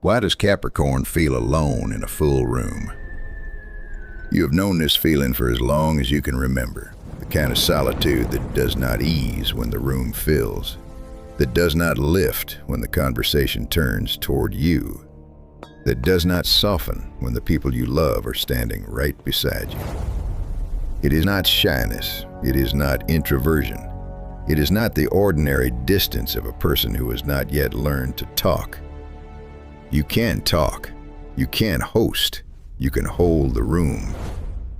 Why does Capricorn feel alone in a full room? You have known this feeling for as long as you can remember. The kind of solitude that does not ease when the room fills, that does not lift when the conversation turns toward you, that does not soften when the people you love are standing right beside you. It is not shyness. It is not introversion. It is not the ordinary distance of a person who has not yet learned to talk. You can talk. You can host. You can hold the room.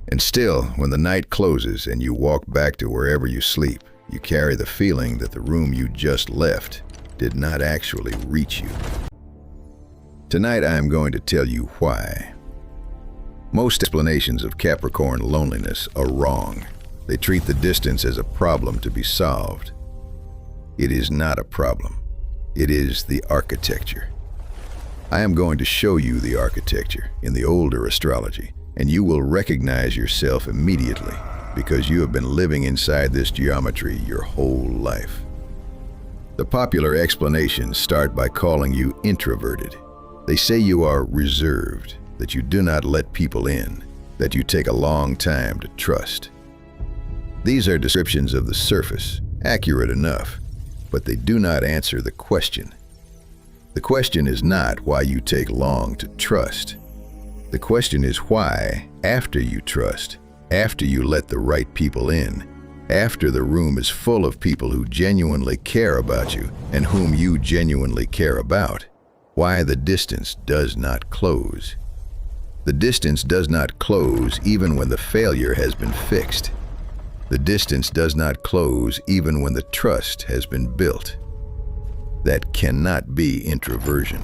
And still, when the night closes and you walk back to wherever you sleep, you carry the feeling that the room you just left did not actually reach you. Tonight I am going to tell you why. Most explanations of Capricorn loneliness are wrong. They treat the distance as a problem to be solved. It is not a problem. It is the architecture. I am going to show you the architecture in the older astrology, and you will recognize yourself immediately because you have been living inside this geometry your whole life. The popular explanations start by calling you introverted. They say you are reserved, that you do not let people in, that you take a long time to trust. These are descriptions of the surface, accurate enough, but they do not answer the question. The question is not why you take long to trust. The question is why, after you trust, after you let the right people in, after the room is full of people who genuinely care about you and whom you genuinely care about, why the distance does not close. The distance does not close even when the failure has been fixed. The distance does not close even when the trust has been built. That cannot be introversion.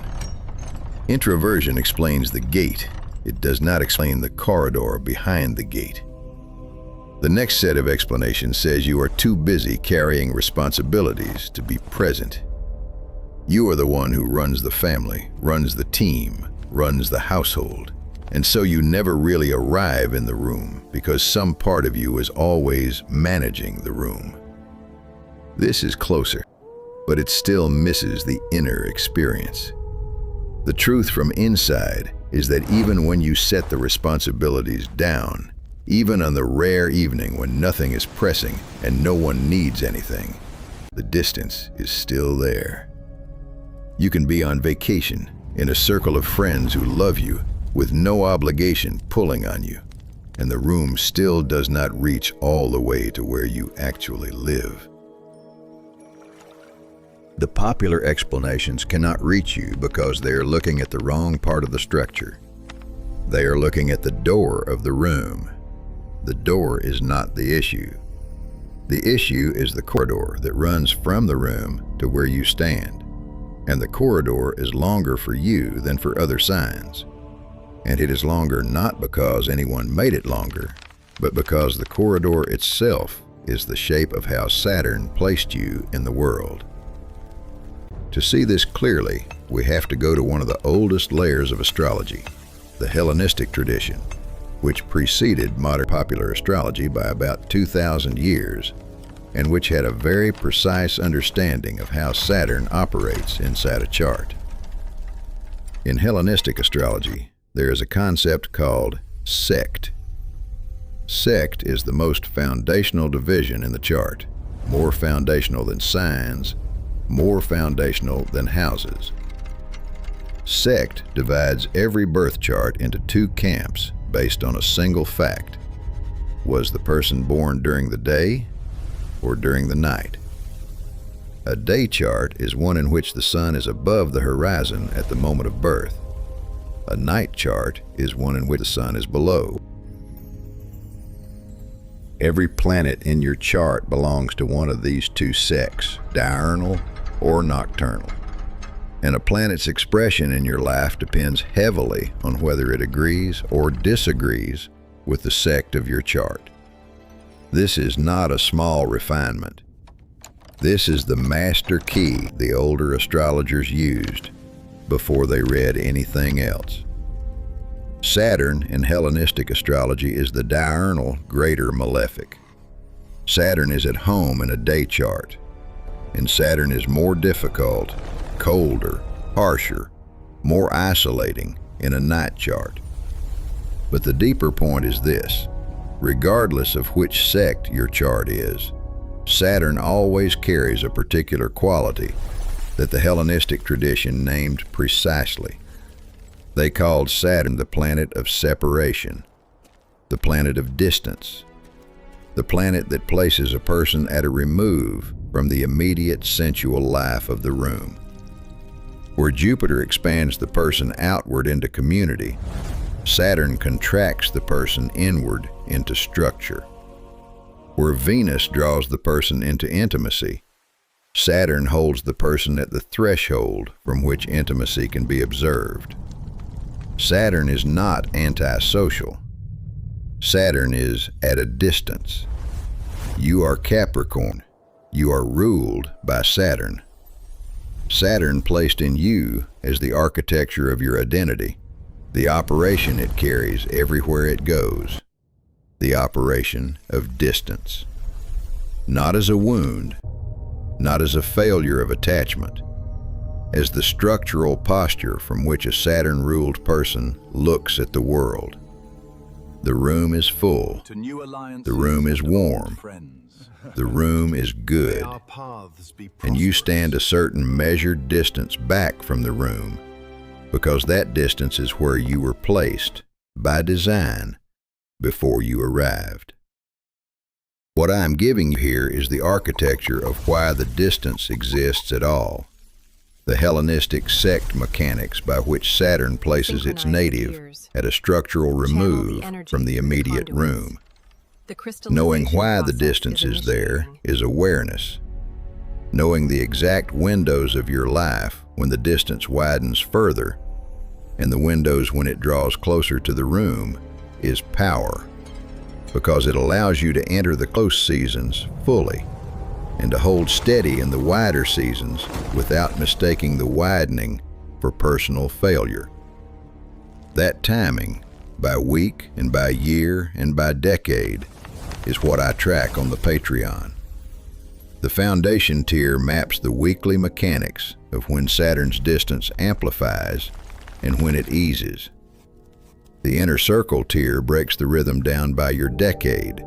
Introversion explains the gate. It does not explain the corridor behind the gate. The next set of explanations says you are too busy carrying responsibilities to be present. You are the one who runs the family, runs the team, runs the household, and so you never really arrive in the room because some part of you is always managing the room. This is closer, but it still misses the inner experience. The truth from inside is that even when you set the responsibilities down, even on the rare evening when nothing is pressing and no one needs anything, the distance is still there. You can be on vacation in a circle of friends who love you with no obligation pulling on you, and the room still does not reach all the way to where you actually live. The popular explanations cannot reach you because they are looking at the wrong part of the structure. They are looking at the door of the room. The door is not the issue. The issue is the corridor that runs from the room to where you stand. And the corridor is longer for you than for other signs. And it is longer not because anyone made it longer, but because the corridor itself is the shape of how Saturn placed you in the world. To see this clearly, we have to go to one of the oldest layers of astrology, the Hellenistic tradition, which preceded modern popular astrology by about 2,000 years, and which had a very precise understanding of how Saturn operates inside a chart. In Hellenistic astrology, there is a concept called sect. Sect is the most foundational division in the chart, more foundational than signs, more foundational than houses. Sect divides every birth chart into two camps based on a single fact. Was the person born during the day or during the night? A day chart is one in which the sun is above the horizon at the moment of birth. A night chart is one in which the sun is below. Every planet in your chart belongs to one of these two sects, diurnal or nocturnal. And a planet's expression in your life depends heavily on whether it agrees or disagrees with the sect of your chart. This is not a small refinement. This is the master key the older astrologers used before they read anything else. Saturn in Hellenistic astrology is the diurnal greater malefic. Saturn is at home in a day chart, and Saturn is more difficult, colder, harsher, more isolating in a night chart. But the deeper point is this: regardless of which sect your chart is, Saturn always carries a particular quality that the Hellenistic tradition named precisely. They called Saturn the planet of separation, the planet of distance, the planet that places a person at a remove from the immediate sensual life of the room. Where Jupiter expands the person outward into community, Saturn contracts the person inward into structure. Where Venus draws the person into intimacy, Saturn holds the person at the threshold from which intimacy can be observed. Saturn is not antisocial. Saturn is at a distance. You are Capricorn. You are ruled by Saturn. Saturn placed in you as the architecture of your identity, the operation it carries everywhere it goes, the operation of distance. Not as a wound, not as a failure of attachment, as the structural posture from which a Saturn-ruled person looks at the world. The room is full. The room is warm. The room is good. And you stand a certain measured distance back from the room because that distance is where you were placed by design before you arrived. What I am giving you here is the architecture of why the distance exists at all. The Hellenistic sect mechanics by which Saturn places its native at a structural remove from the immediate room. Knowing why the distance is there is awareness. Knowing the exact windows of your life when the distance widens further, and the windows when it draws closer to the room, is power, because it allows you to enter the close seasons fully and to hold steady in the wider seasons without mistaking the widening for personal failure. That timing, by week and by year and by decade, is what I track on the Patreon. The foundation tier maps the weekly mechanics of when Saturn's distance amplifies and when it eases. The inner circle tier breaks the rhythm down by your decade,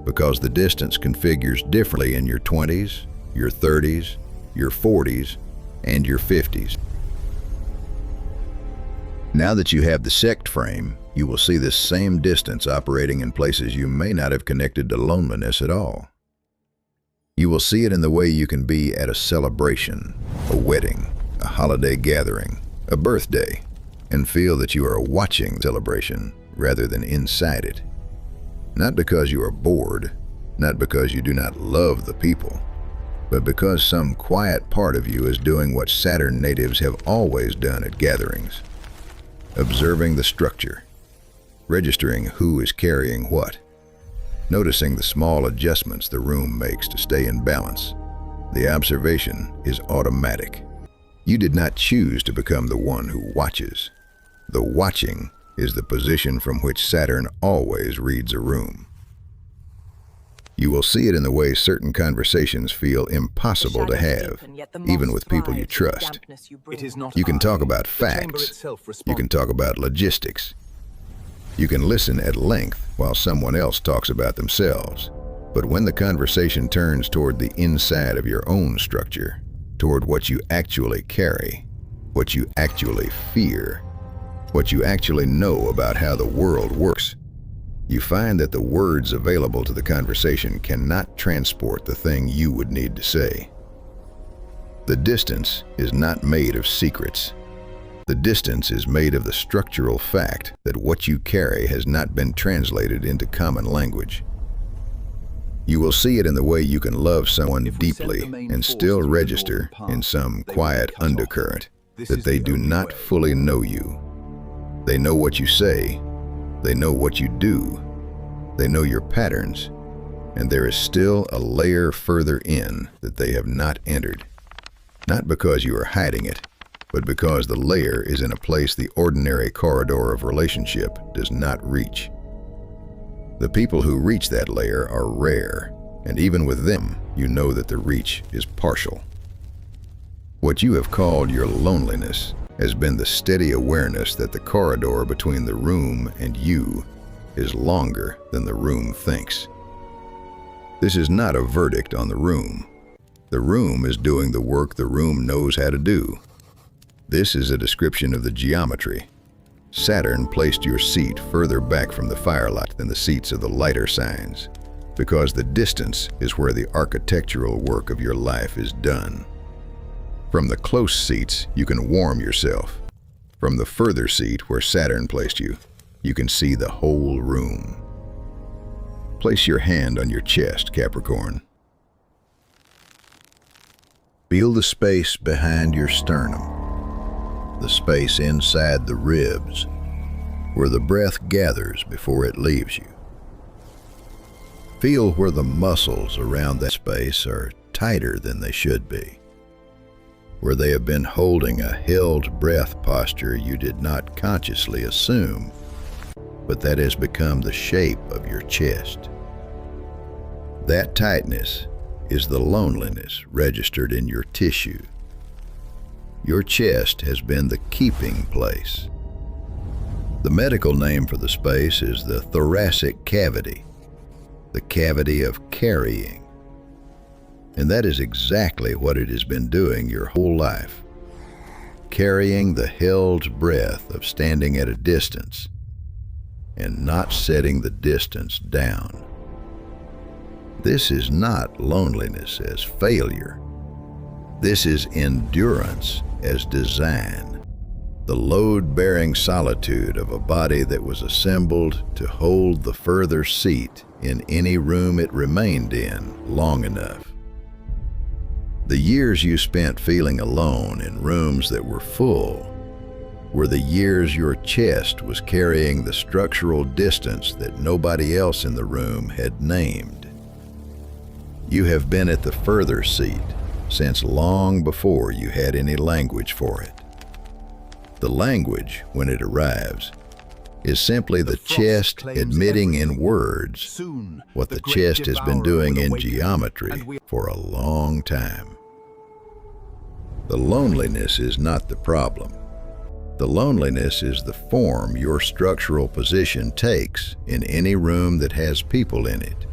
because the distance configures differently in your 20s, your 30s, your 40s, and your 50s. Now that you have the sect frame, you will see this same distance operating in places you may not have connected to loneliness at all. You will see it in the way you can be at a celebration, a wedding, a holiday gathering, a birthday, and feel that you are watching the celebration rather than inside it. Not because you are bored, not because you do not love the people, but because some quiet part of you is doing what Saturn natives have always done at gatherings. Observing the structure, registering who is carrying what, noticing the small adjustments the room makes to stay in balance. The observation is automatic. You did not choose to become the one who watches. The watching is the position from which Saturn always reads a room. You will see it in the way certain conversations feel impossible to have, even with people you trust. You can talk about facts. You can talk about logistics. You can listen at length while someone else talks about themselves. But when the conversation turns toward the inside of your own structure, toward what you actually carry, what you actually fear, what you actually know about how the world works, you find that the words available to the conversation cannot transport the thing you would need to say. The distance is not made of secrets. The distance is made of the structural fact that what you carry has not been translated into common language. You will see it in the way you can love someone deeply and still register in some quiet undercurrent that they do not fully know you. They know what you say, they know what you do, they know your patterns, and there is still a layer further in that they have not entered. Not because you are hiding it, but because the layer is in a place the ordinary corridor of relationship does not reach. The people who reach that layer are rare, and even with them, you know that the reach is partial. What you have called your loneliness has been the steady awareness that the corridor between the room and you is longer than the room thinks. This is not a verdict on the room. The room is doing the work the room knows how to do. This is a description of the geometry. Saturn placed your seat further back from the firelight than the seats of the lighter signs, because the distance is where the architectural work of your life is done. From the close seats, you can warm yourself. From the further seat where Saturn placed you, you can see the whole room. Place your hand on your chest, Capricorn. Feel the space behind your sternum, the space inside the ribs, where the breath gathers before it leaves you. Feel where the muscles around that space are tighter than they should be, where they have been holding a held breath posture you did not consciously assume, but that has become the shape of your chest. That tightness is the loneliness registered in your tissue. Your chest has been the keeping place. The medical name for the space is the thoracic cavity, the cavity of carrying. And that is exactly what it has been doing your whole life, carrying the held breath of standing at a distance and not setting the distance down. This is not loneliness as failure. This is endurance as design, the load-bearing solitude of a body that was assembled to hold the further seat in any room it remained in long enough. The years you spent feeling alone in rooms that were full were the years your chest was carrying the structural distance that nobody else in the room had named. You have been at the further seat since long before you had any language for it. The language, when it arrives, is simply the chest admitting in words what the chest has been doing in geometry for a long time. The loneliness is not the problem. The loneliness is the form your structural position takes in any room that has people in it.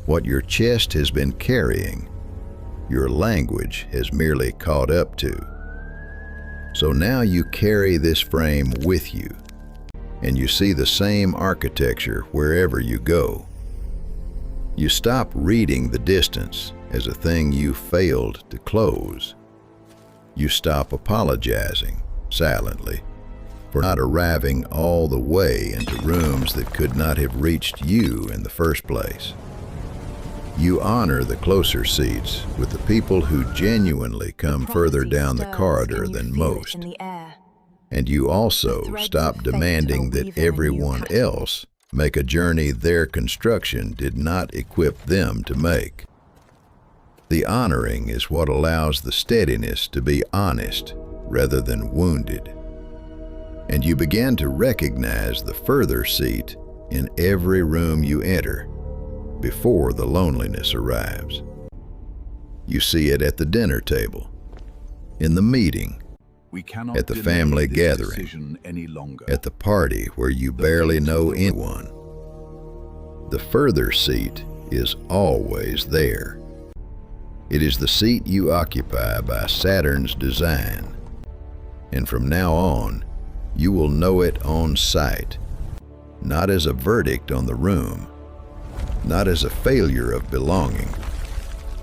What your chest has been carrying, your language has merely caught up to. So now you carry this frame with you, and you see the same architecture wherever you go. You stop reading the distance as a thing you failed to close. You stop apologizing silently for not arriving all the way into rooms that could not have reached you in the first place. You honor the closer seats with the people who genuinely come further down the corridor than most. And you also stop demanding that everyone else make a journey their construction did not equip them to make. The honoring is what allows the steadiness to be honest rather than wounded. And you begin to recognize the further seat in every room you enter before the loneliness arrives. You see it at the dinner table, in the meeting, at the family gathering, at the party where you barely know anyone. The further seat is always there. It is the seat you occupy by Saturn's design. And from now on, you will know it on sight, not as a verdict on the room, not as a failure of belonging,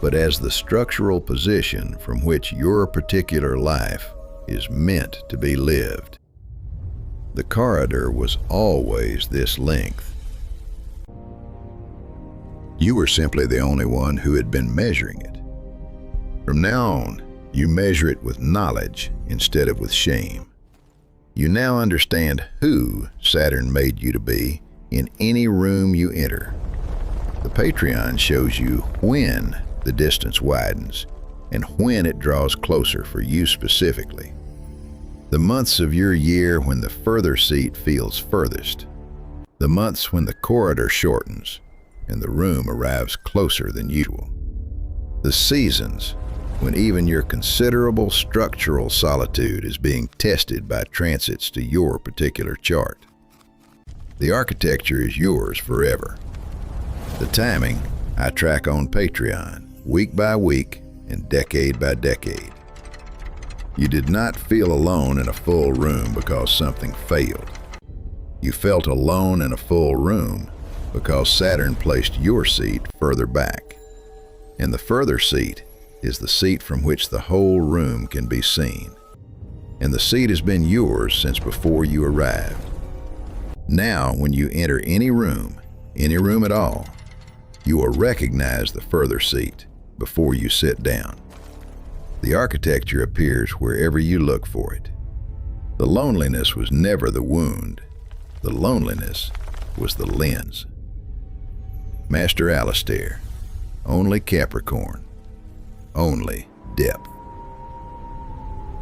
but as the structural position from which your particular life is meant to be lived. The corridor was always this length. You were simply the only one who had been measuring it. From now on, you measure it with knowledge instead of with shame. You now understand who Saturn made you to be in any room you enter. The Patreon shows you when the distance widens and when it draws closer for you specifically. The months of your year when the further seat feels furthest. The months when the corridor shortens and the room arrives closer than usual. The seasons when even your considerable structural solitude is being tested by transits to your particular chart. The architecture is yours forever. The timing I track on Patreon, week by week and decade by decade. You did not feel alone in a full room because something failed. You felt alone in a full room because Saturn placed your seat further back. And the further seat is the seat from which the whole room can be seen. And the seat has been yours since before you arrived. Now, when you enter any room at all, you will recognize the further seat before you sit down. The architecture appears wherever you look for it. The loneliness was never the wound. The loneliness was the lens. Master Alistair, only Capricorn, only depth.